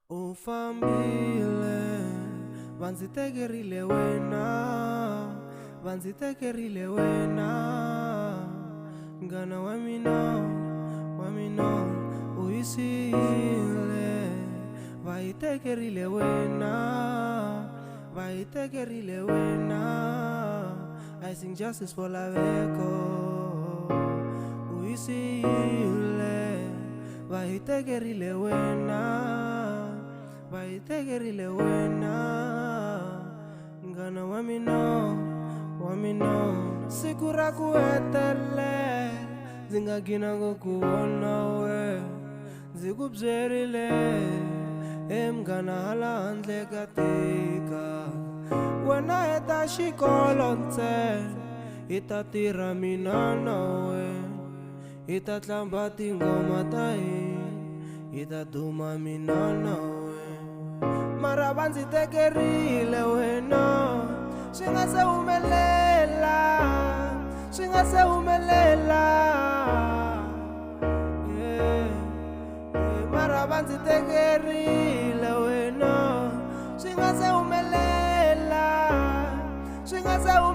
Ufambile vanzitekerile wena, vanzitekerile wena, ngana wa mina uyisile, vayitekerile wena, vayitekerile wena. I sing justice for la veko, uyisile, vayitekerile wena, vayitekerile wena, ngana wa mina. Siku ra ku etele ndzi nga gina ngokubona we, ndzi ku byerile mngana hala handle ka tika. Wena heta xikolo ntsena, hi ta tirha mina na we, hi ta tlamba tingoma ta hina, hi ta duma mina na we. Mara va ndzi tekerile wena, swi nga se humelela, swi nga se humelela. Mara va ndzi tekerile wena, swi nga se humelela, swi nga se humelela.